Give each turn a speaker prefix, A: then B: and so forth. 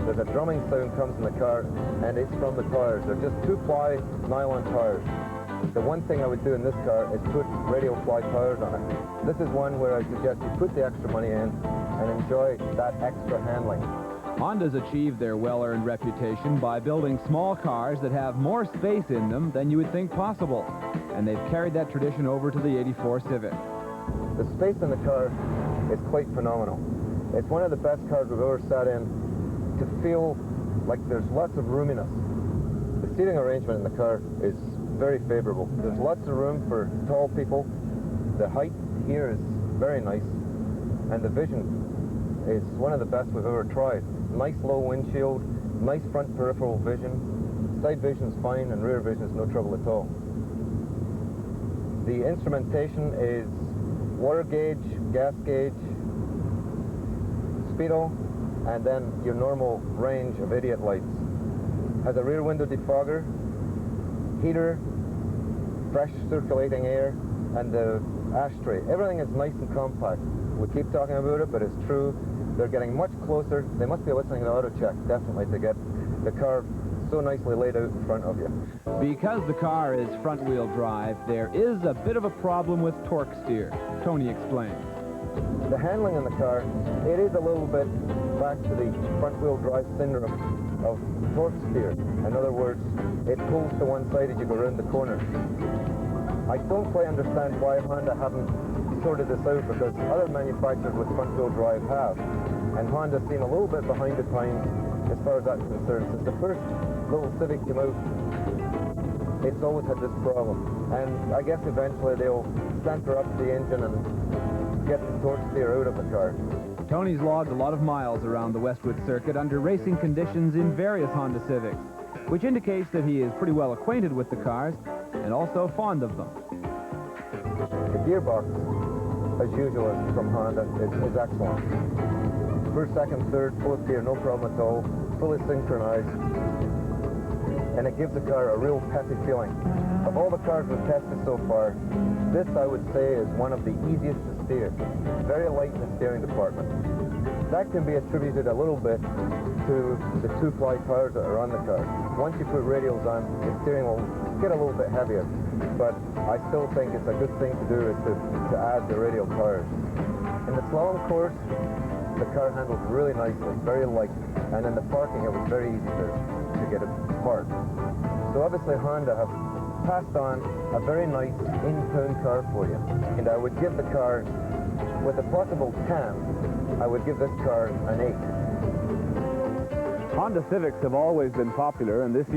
A: there's a drumming sound comes in the car, and it's from the tires. They're just 2-ply nylon tires. The one thing I would do in this car is put radial fly tires on it. This is one where I suggest you put the extra money in and enjoy that extra handling.
B: Honda's achieved their well-earned reputation by building small cars that have more space in them than you would think possible. And they've carried that tradition over to the '84 Civic.
A: The space in the car is quite phenomenal. It's one of the best cars we've ever sat in to feel like there's lots of roominess. The seating arrangement in the car is very favorable. There's lots of room for tall people. The height here is very nice, and the vision is one of the best we've ever tried. Nice low windshield, nice front peripheral vision. Side vision's fine, and rear vision is no trouble at all. The instrumentation is water gauge, gas gauge, speedo, and then your normal range of idiot lights. Has a rear window defogger, heater, fresh circulating air, and the ashtray. Everything is nice and compact. We keep talking about it, but it's true. They're getting much closer. They must be listening to AutoCheck, definitely, to get the car so nicely laid out in front of you.
B: Because the car is front-wheel drive, there is a bit of a problem with torque steer. Tony explains.
A: The handling in the car, it is a little bit back to the front-wheel drive syndrome of torque steer. In other words, it pulls to one side as you go around the corner. I don't quite understand why Honda haven't sorted this out, because other manufacturers with front-wheel drive have. And Honda seem a little bit behind the times as far as that's concerned. Since the first little Civic came out, it's always had this problem. And I guess eventually they'll center up the engine and get the torque steer out of the car.
B: Tony's logged a lot of miles around the Westwood circuit under racing conditions in various Honda Civics, which indicates that he is pretty well acquainted with the cars and also fond of them.
A: The gearbox, as usual, from Honda, is excellent. First, second, third, fourth gear, no problem at all, fully synchronized, and it gives the car a real peppy feeling. Of all the cars we've tested so far, this, I would say, is one of the easiest to steer. Very light in the steering department. That can be attributed a little bit to the 2-ply tires that are on the car. Once you put radials on, the steering will get a little bit heavier, but I still think it's a good thing to do is to add the radial tires. In the slalom course, the car handles really nicely, very light, and in the parking it was very easy to get it parked. So obviously Honda have passed on a very nice in-tune car for you. And I would give the car, with a possible 10, I would give this car an 8.
B: Honda Civics have always been popular, and this year